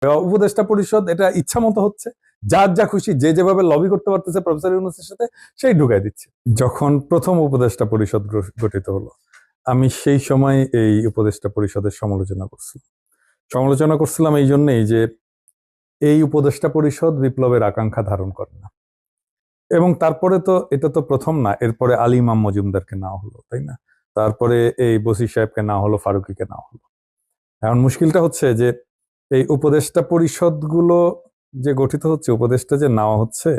উপদেষ্টা পরিষদ এটা ইচ্ছা মতো হচ্ছে, যার যা খুশি যে যেভাবে লবি করতে পারতেছে প্রফেসর ইউনূসের সাথে সেই ঢুকাই দিচ্ছে। যখন প্রথম উপদেষ্টা পরিষদ গঠিত হলো, আমি সেই সময় এই উপদেষ্টা পরিষদের সমালোচনা করছিলাম এই জন্যই যে এই উপদেষ্টা পরিষদ বিপ্লবের আকাঙ্ক্ষা ধারণ করে না। এবং তারপরে তো এটা তো প্রথম না, এরপরে আলী ইমাম মজুমদারকে নেওয়া হলো, তাই না? তারপরে এই বসির সাহেবকে নেওয়া হলো, ফারুকীকে নেওয়া হলো। এখন মুশকিলটা হচ্ছে যে এই উপদেষ্টা পরিষদ গুলো যে গঠিত হচ্ছে, উপদেষ্টা যে নেওয়া হচ্ছে,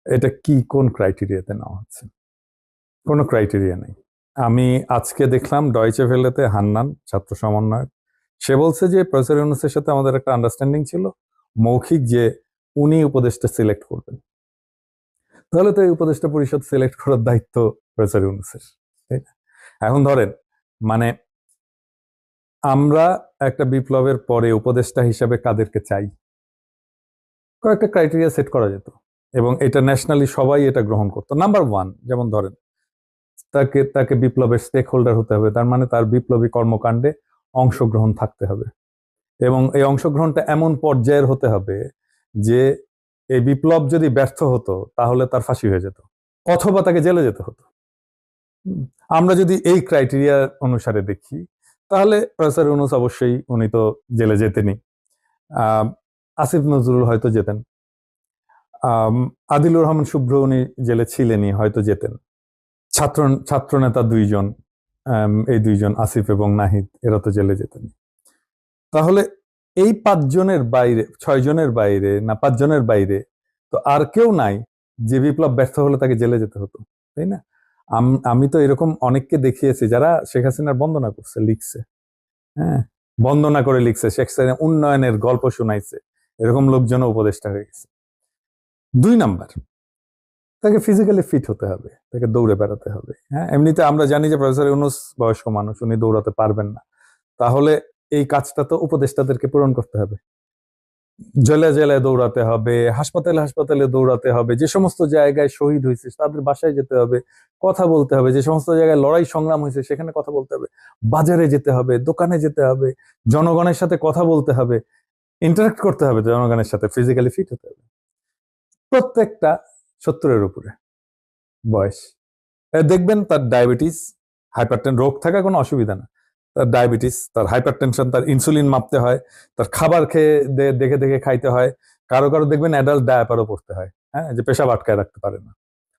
এটা কি কোন ক্রাইটেরিয়াতে নেওয়া হচ্ছে? কোনো ক্রাইটেরিয়া নেই। আমি আজকে দেখলাম ডয়চে ভেলেতে হান্নান ছাত্র সমন্বয়ক, সে বলছে যে প্রফেসর ইউনূসের সাথে আমাদের একটা আন্ডারস্ট্যান্ডিং ছিল মৌখিক, যে উনি উপদেষ্টা সিলেক্ট করবেন। তাহলে তো এই উপদেষ্টা পরিষদ সিলেক্ট করার দায়িত্ব প্রফেসর ইউনূসের, তাই না? এখন ধরেন, মানে আমরা একটা বিপ্লবের পরে উপদেষ্টা হিসাবে কাদেরকে চাই, কয়েকটা ক্রাইটেরিয়া সেট করা যেত এবং এটা ন্যাশনালি সবাই এটা গ্রহণ করতো। নাম্বার ওয়ান, যেমন ধরেন তাকে তাকে বিপ্লবের স্টেক হোল্ডার হতে হবে, তার মানে তার বিপ্লবী কর্মকাণ্ডে অংশগ্রহণ থাকতে হবে এবং এই অংশগ্রহণটা এমন পর্যায়ের হতে হবে যে এই বিপ্লব যদি ব্যর্থ হতো তাহলে তার ফাঁসি হয়ে যেত অথবা তাকে জেলে যেতে হতো। আমরা যদি এই ক্রাইটেরিয়া অনুসারে দেখি, তাহলে প্রফেসর ইউনূস অবশ্যই, উনি তো জেলে যেতেনই। আসিফ নজরুল হয়তো যেতেন, আদিলুর রহমান শুভ্র উনি জেলে ছিলেনই, হয়তো যেতেন। ছাত্র নেতা দুইজন, এই দুইজন আসিফ এবং নাহিদ, এরা তো জেলে যেতেন। তাহলে এই 5 জনের বাইরে, 6 জনের বাইরে না 5 জনের বাইরে তো আর কেউ নাই যে বিপ্লব ব্যর্থ হলে তাকে জেলে যেতে হতো, তাই না? আমি তো এরকম অনেককে দেখিয়েছি যারা শেখ হাসিনার বন্দনা করছে, লিখছে, হ্যাঁ, বন্দনা করে লিখছে, শেখ হাসিনা উন্নয়নের গল্প শোনাইছে, এরকম লোকজন উপদেষ্টা হয়ে গেছে। 2 নাম্বার, তাকে ফিজিক্যালি ফিট হতে হবে, তাকে দৌড়ে বেড়াতে হবে। হ্যাঁ, এমনিতে আমরা জানি যে প্রফেসর ইউনূস বয়স্ক মানুষ, উনি দৌড়াতে পারবেন না। তাহলে এই কাজটা তো উপদেষ্টাদেরকে পূরণ করতে হবে। জেলায় জেলায় দৌড়াতে হবে, হাসপাতালে হাসপাতালে দৌড়াতে হবে, যে সমস্ত জায়গায় শহীদ হয়েছে তাদের বাসায় যেতে হবে, কথা বলতে হবে, যে সমস্ত জায়গায় লড়াই সংগ্রাম হয়েছে সেখানে কথা বলতে হবে, বাজারে যেতে হবে, দোকানে যেতে হবে, জনগণের সাথে কথা বলতে হবে, ইন্টারাক্ট করতে হবে জনগণের সাথে, ফিজিক্যালি ফিট হতে হবে। প্রত্যেকটা 70-এর উপরে বয়স, দেখবেন তার ডায়াবেটিস, হাইপারটেনশন রোগ থাকা কোনো অসুবিধা না, তার ডায়াবেটিস, তার হাইপারটেনশন, তার ইনসুলিন মাপতে হয়, তার খাবার খেয়ে দেখে দেখে খাইতে হয়। কারো কারো দেখবেন অ্যাডাল্ট ডায়াপারও পড়তে হয়, হ্যাঁ, যে পেশাব আটকায় রাখতে পারে না,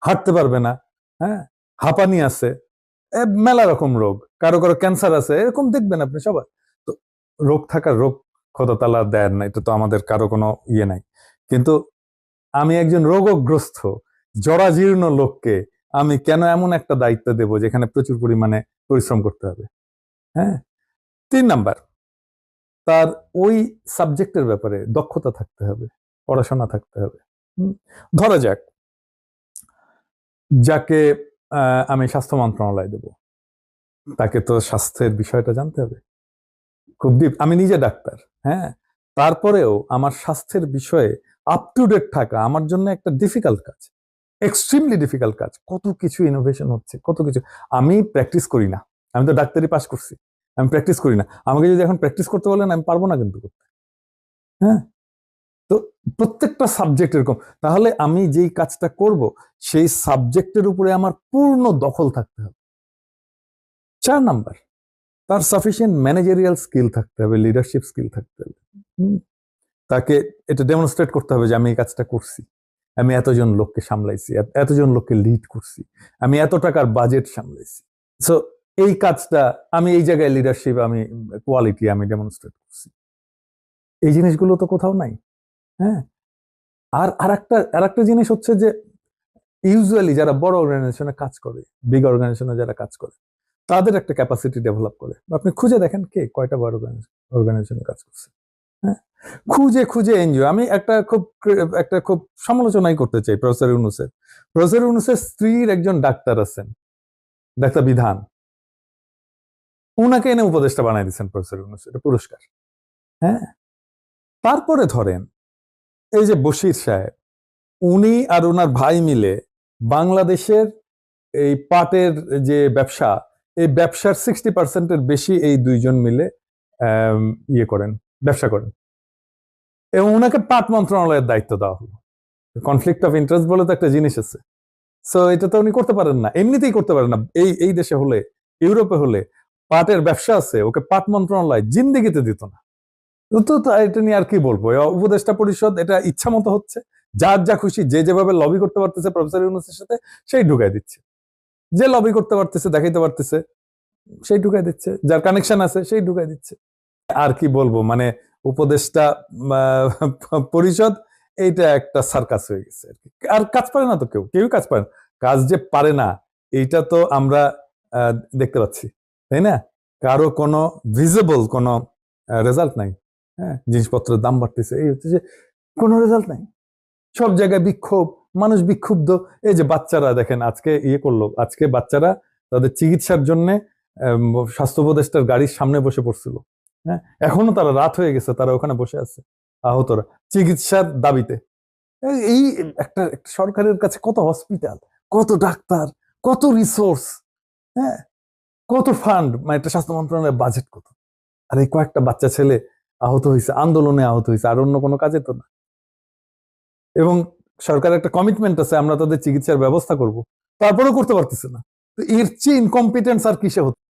হাঁটতে পারবে না, হ্যাঁ, হাঁপানি আছে, মেলা রকম রোগ, কারো কারো ক্যান্সার আছে, এরকম দেখবেন আপনি সবাই। তো রোগ থাকার রোগ খোদা তাআলা দেন না, এটা তো আমাদের কারো কোনো ইয়ে নাই। কিন্তু আমি একজন রোগগ্রস্ত জরাজীর্ণ লোককে আমি কেন এমন একটা দায়িত্ব দেব যেখানে প্রচুর পরিমাণে পরিশ্রম করতে হবে? হ্যাঁ। 3 নাম্বার, তার ওই সাবজেক্টের ব্যাপারে দক্ষতা থাকতে হবে, পড়াশোনা থাকতে হবে। ধরা যাক যাকে আমি স্বাস্থ্য মন্ত্রণালয় দেব, তাকে তো স্বাস্থ্যের বিষয়টা জানতে হবে খুব ডিপ। আমি নিজে ডাক্তার, হ্যাঁ, তারপরেও আমার স্বাস্থ্যের বিষয়ে আপ টু ডেট থাকা আমার জন্য একটা ডিফিকাল্ট কাজ, এক্সট্রিমলি ডিফিকাল্ট কাজ। কত কিছু ইনোভেশন হচ্ছে, কত কিছু। আমি প্র্যাকটিস করি না, আমি তো ডাক্তারি পাস করছি, আমি প্র্যাকটিস করি না। আমাকে যদি এখন প্র্যাকটিস করতে বলেন আমি পারবো না কিন্তু করতে, হ্যাঁ। তো প্রত্যেকটা সাবজেক্ট এরকম, তাহলে আমি যেই কাজটা করব সেই সাবজেক্টের উপরে আমার পূর্ণ দখল থাকতে হবে। 4 নাম্বার, তার সাফিসিয়েন্ট ম্যানেজারিয়াল স্কিল থাকতে হবে, লিডারশিপ স্কিল থাকতে হবে। তাকে এটা ডেমনস্ট্রেট করতে হবে যে আমি এই কাজটা করছি, আমি এতজন লোককে সামলাইছি, এতজন লোককে লিড করছি, আমি এত টাকার বাজেট সামলাইছি। সো এই কাজটা আমি এই জায়গায় লিডারশিপ, আমি কোয়ালিটি আমি ডেমনস্ট্রেট করছি। এই জিনিসগুলো তো কোথাও নাই, হ্যাঁ। আর আরেকটা জিনিস হচ্ছে যে ইউজুয়ালি যারা বড় অর্গানাইজেশনে কাজ করে, বিগ অর্গানাইজেশনে যারা কাজ করে, তাদের একটা ক্যাপাসিটি ডেভেলপ করে। আপনি খুঁজে দেখেন কে কয়টা বড় অর্গানাইজেশনে কাজ করছে, হ্যাঁ। খুঁজে খুঁজে এনজিও, আমি একটা খুব সমালোচনাই করতে চাই প্রফেসর ইউনূসের। প্রফেসর ইউনূসের স্ত্রীর একজন ডাক্তার আছেন, ডাক্তার বিধান, উনাকে এনে উপদেষ্টা বানাই দিচ্ছেন প্রফেসর ইউনূস, এটা পুরস্কার, হ্যাঁ। তারপরে ধরেন এই যে বশির সাহেব, উনি আর ওনার ভাই মিলে বাংলাদেশের এই পাটের যে ব্যবসা, এই ব্যবসার 60% বেশি এই দুইজন মিলে ইয়ে করেন, ব্যবসা করেন। এবং ওনাকে পাট মন্ত্রণালয়ের দায়িত্ব দেওয়া হলো। কনফ্লিক্ট অফ ইন্টারেস্ট বলে তো একটা জিনিস আছে। সো এটা তো উনি করতে পারেন না, এমনিতেই করতে পারেন না। এই দেশে হলে, ইউরোপে হলে, পাটের ব্যবসা আছে, ওকে পাট মন্ত্রণালয় জিন্দেগিতে দিত না। এটা নিয়ে আর কি বলবো, উপদেষ্টা পরিষদ এটা ইচ্ছা মতো হচ্ছে, যার যা খুশি, যে যেভাবে লবি করতে পারতেছে প্রফেসর ইউনূসের সাথে, সেই ঢুকাই দিচ্ছে। যে লবি করতে পারতেছে, দেখাইতে পারতেছে, সেই ঢুকাই দিচ্ছে। যার কানেকশন আছে সেই ঢুকাই দিচ্ছে। আর কি বলবো, মানে উপদেষ্টা পরিষদ এইটা একটা সার্কাস হয়ে গেছে আর কি। আর কাজ পারে না তো, কেউ কাজ পারে না। কাজ যে পারে না এইটা তো আমরা দেখতে পাচ্ছি, তাই না? কারো কোনো ভিজিবল কোনো রেজাল্ট নাই। হ্যাঁ, জিনিসপত্রের দাম বাড়তেছে, এই হচ্ছে যে কোনো রেজাল্ট নাই। সব জায়গায় বিক্ষোভ, মানুষ বিক্ষুব্ধ। এই যে বাচ্চারা দেখেন আজকে করলো, আজকে বাচ্চারা তাদের চিকিৎসার জন্য স্বাস্থ্য উপদেষ্টার গাড়ির সামনে বসে পড়ছিল। হ্যাঁ, এখনো তারা, রাত হয়ে গেছে, তারা ওখানে বসে আছে আহতরা, চিকিৎসার দাবিতে। এই একটা সরকারের কাছে কত হসপিটাল, কত ডাক্তার, কত রিসোর্স, হ্যাঁ, কত ফান্ড, মানে একটা স্বাস্থ্য মন্ত্রণালয়ের বাজেট কত, আর এই কয়েকটা বাচ্চা ছেলে আহত হয়েছে, আন্দোলনে আহত হয়েছে, আর অন্য কোনো কাজে তো না। এবং সরকারের একটা কমিটমেন্ট আছে, আমরা তাদের চিকিৎসার ব্যবস্থা করব, তারপরেও করতে পারতেছে না। তো এর চেয়ে ইনকম্পিটেন্স আর কিসে হচ্ছে?